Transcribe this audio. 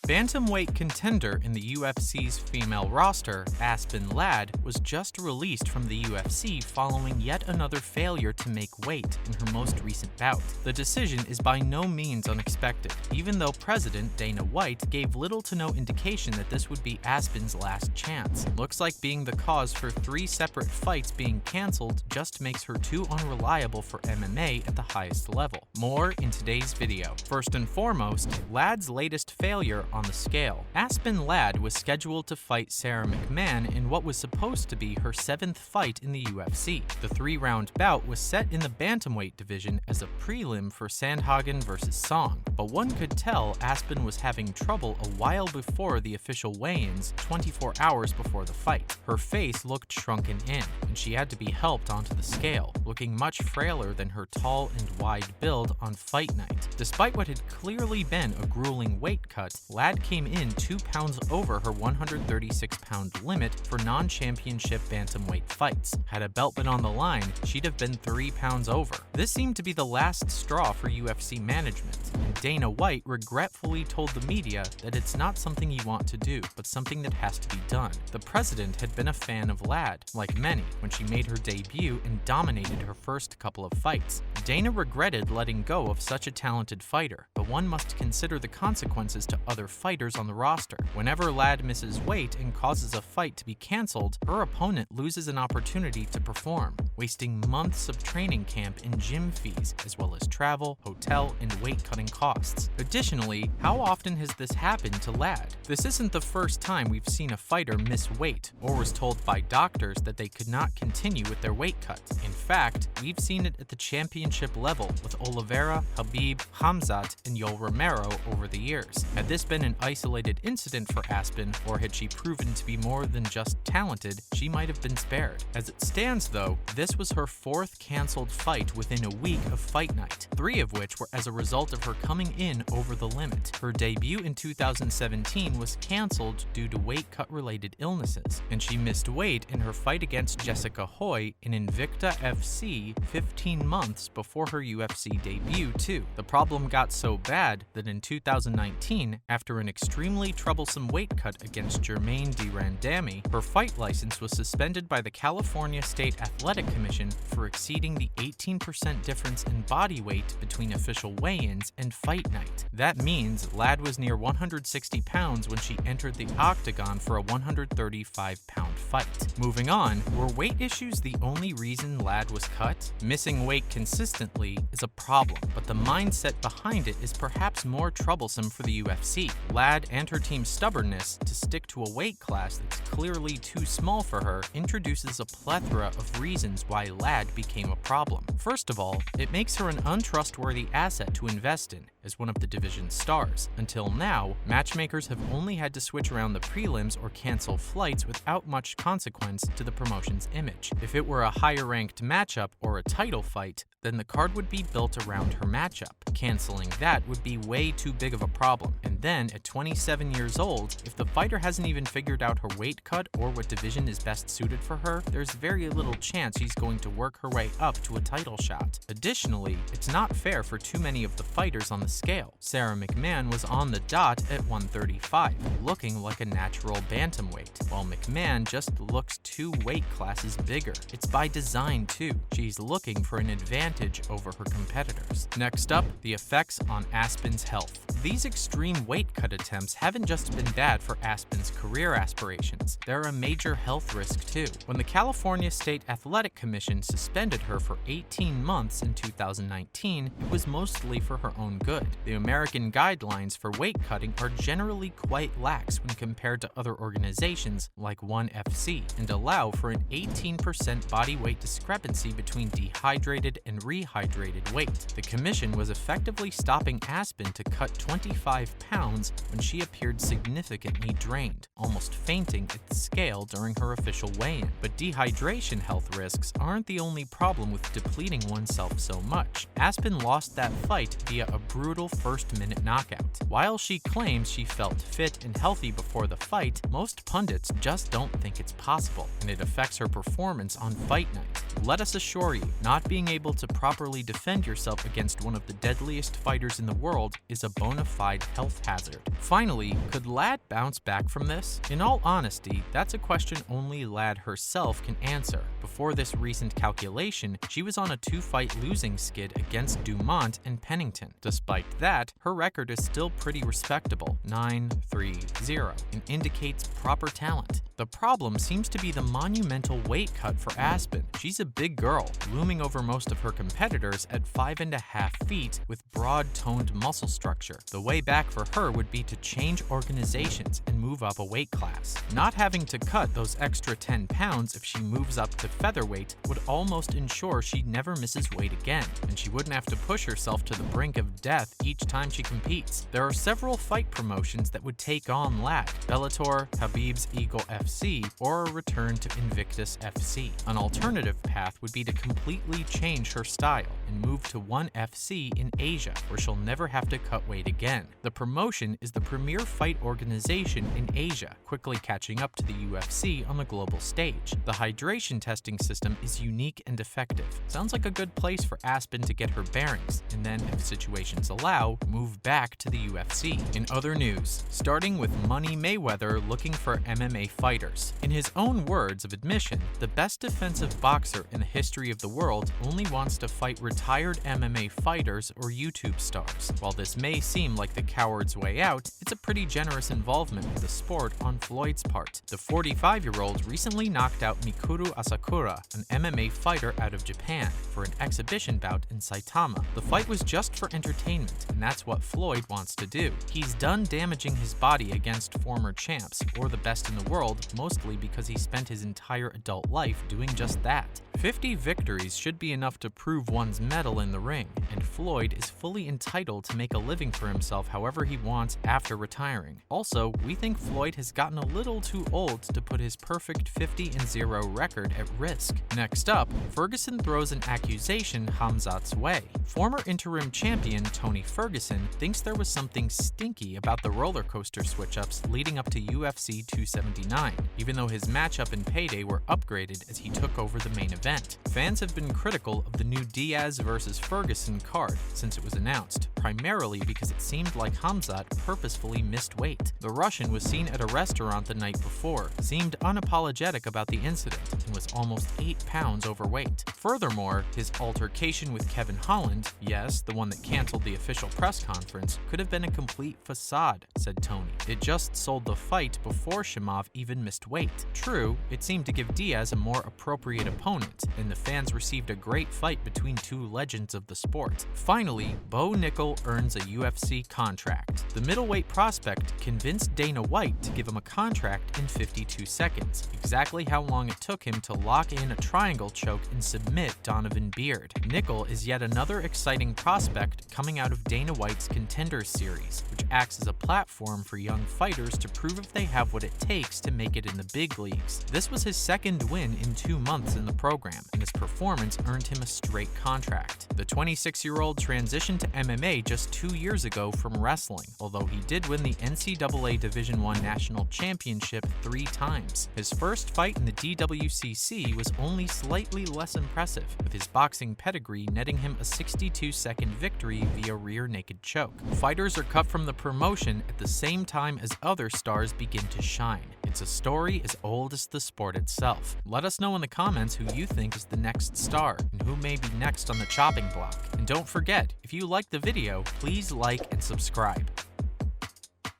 Bantamweight contender in the UFC's female roster, Aspen Ladd, was just released from the UFC following yet another failure to make weight in her most recent bout. The decision is by no means unexpected, even though President Dana White gave little to no indication that this would be Aspen's last chance. Looks like being the cause for 3 separate fights being cancelled just makes her too unreliable for MMA at the highest level. More in today's video. First and foremost, Ladd's latest failure on the scale. Aspen Ladd was scheduled to fight Sara McMann in what was supposed to be her 7th fight in the UFC. The 3-round bout was set in the bantamweight division as a prelim for Sandhagen vs. Song, but one could tell Aspen was having trouble a while before the official weigh-ins, 24 hours before the fight. Her face looked shrunken in, and she had to be helped onto the scale, looking much frailer than her tall and wide build on fight night. Despite what had clearly been a grueling weight cut, Ladd came in 2 pounds over her 136-pound limit for non-championship bantamweight fights. Had a belt been on the line, she'd have been 3 pounds over. This seemed to be the last straw for UFC management, and Dana White regretfully told the media that it's not something you want to do, but something that has to be done. The president had been a fan of Ladd, like many, when she made her debut and dominated her first couple of fights. Dana regretted letting go of such a talented fighter, but one must consider the consequences to other fighters on the roster. Whenever Ladd misses weight and causes a fight to be cancelled, her opponent loses an opportunity to perform, wasting months of training camp and gym fees, as well as travel, hotel, and weight-cutting costs. Additionally, how often has this happened to Ladd? This isn't the first time we've seen a fighter miss weight, or was told by doctors that they could not continue with their weight cut. In fact, we've seen it at the championship level with Oliveira, Habib, Hamzat, and Yoel Romero over the years. Had this been an isolated incident for Aspen, or had she proven to be more than just talented, she might have been spared. As it stands though, this was her 4th cancelled fight within a week of fight night, 3 of which were as a result of her coming in over the limit. Her debut in 2017 was cancelled due to weight cut related illnesses, and she missed weight in her fight against Jessica Hoy in Invicta FC 15 months before her UFC debut too. The problem got so bad that in 2019, after an extremely troublesome weight cut against Jermaine Durandamy, her fight license was suspended by the California State Athletic Commission for exceeding the 18% difference in body weight between official weigh-ins and fight night. That means Ladd was near 160 pounds when she entered the octagon for a 135-pound fight. Moving on, were weight issues the only reason Ladd was cut? Missing weight consistently is a problem, but the mindset behind it is perhaps more troublesome for the UFC. Ladd and her team's stubbornness to stick to a weight class that's clearly too small for her introduces a plethora of reasons why Ladd became a problem. First of all, it makes her an untrustworthy asset to invest in as one of the division's stars. Until now, matchmakers have only had to switch around the prelims or cancel flights without much consequence to the promotion's image. If it were a higher-ranked matchup or a title fight, then the card would be built around her matchup. Canceling that would be way too big of a problem. And then, at 27 years old, if the fighter hasn't even figured out her weight cut or what division is best suited for her, there's very little chance she's going to work her way up to a title shot. Additionally, it's not fair for too many of the fighters on the scale. Sara McMann was on the dot at 135, looking like a natural bantamweight, while McMann just looks 2 weight classes bigger. It's by design too. She's looking for an advantage over her competitors. Next up, the effects on Aspen's health. These extreme weight cut attempts haven't just been bad for Aspen's career aspirations, they're a major health risk too. When the California State Athletic Commission suspended her for 18 months in 2019, it was mostly for her own good. The American guidelines for weight cutting are generally quite lax when compared to other organizations like ONE FC, and allow for an 18% body weight discrepancy between dehydrated and rehydrated weight. The commission was effectively stopping Aspen to cut 25 pounds when she appeared significantly drained, almost fainting at the scale during her official weigh-in. But dehydration health risks aren't the only problem with depleting oneself so much. Aspen lost that fight via a brutal first-minute knockout. While she claims she felt fit and healthy before the fight, most pundits just don't think it's possible, and it affects her performance on fight night. Let us assure you, not being able to properly defend yourself against one of the deadliest fighters in the world is a bona fide health hazard. Finally, could Ladd bounce back from this? In all honesty, that's a question only Ladd herself can answer. Before this recent calculation, she was on a 2-fight losing skid against Dumont and Pennington. Despite that, her record is still pretty respectable, 9-3-0, and indicates proper talent. The problem seems to be the monumental weight cut for Aspen. She's a big girl, looming over most of her competitors at 5.5 feet with broad-toned muscle structure. The way back for her would be to change organizations and move up a weight class. Not having to cut those extra 10 pounds if she moves up to featherweight would almost ensure she never misses weight again, and she wouldn't have to push herself to the brink of death each time she competes. There are several fight promotions that would take on Ladd: Bellator, Khabib's Eagle FC, or a return to Invictus FC. An alternative path would be to completely change her style and move to ONE FC in Asia, where she'll never have to cut weight again. The promotion is the premier fight organization in Asia, quickly catching up to the UFC on the global stage. The hydration testing system is unique and effective. Sounds like a good place for Aspen to get her bearings, and then, if situations allow, move back to the UFC. In other news, starting with Money Mayweather looking for MMA fighters. In his own words of admission, the best defensive boxer in the history of the world only wants to fight retired MMA fighters or YouTube stars. While this may seem like the coward's way out, it's a pretty generous involvement with the sport on Floyd's part. The 45-year-old recently knocked out Mikuru Asakura, an MMA fighter out of Japan, for an exhibition bout in Saitama. The fight was just for entertainment, and that's what Floyd wants to do. He's done damaging his body against former champs, or the best in the world, mostly because he spent his entire adult life doing just that. 50 victories should be enough to prove one's mettle in the ring, and Floyd is fully entitled to make a living for himself however he wants after retiring. Also, we think Floyd has gotten a little too old to put his perfect 50-0 record at risk. Next up, Ferguson throws an accusation Khamzat's way. Former interim champion Tony Ferguson thinks there was something stinky about the roller coaster switch-ups leading up to UFC 279, even though his matchup and payday were upgraded as he took over the main event. Fans have been critical of the new Diaz vs. Ferguson card since it was announced, primarily because it seemed like Khamzat purposefully missed weight. The Russian was seen at a restaurant the night before, seemed unapologetic about the incident, and was almost 8 pounds overweight. Furthermore, his altercation with Kevin Holland, yes, the one that canceled the official press conference, could have been a complete facade, said Tony. It just sold the fight before Shimov even missed weight. True, it seemed to give Diaz a more appropriate opponent, and the fans received a great fight between two legends of the sport. Finally, Bo Nickel earns a UFC contract. The middleweight prospect convinced Dana White to give him a contract in 52 seconds, exactly how long it took him to lock in a triangle choke and submit Donovan Beard. Nickel is yet another exciting prospect coming out of Dana White's Contenders series, which acts as a platform for young fighters to prove if they have what it takes to make it in the big leagues. This was his second win in 2 months in the program, and his performance earned him a straight contract. The 26-year-old transitioned to MMA just 2 years ago from wrestling, although he did win the NCAA Division I National Championship 3 times. His first fight in the DWCC was only slightly less impressive, with his boxing pedigree netting him a 62-second victory via rear naked choke. Fighters are cut from the promotion at the same time as other stars begin to shine. It's a story as old as the sport itself. Let us know in the comments who you think is the next star and who may be next on the chopping block. And don't forget, if you liked the video, please like and subscribe.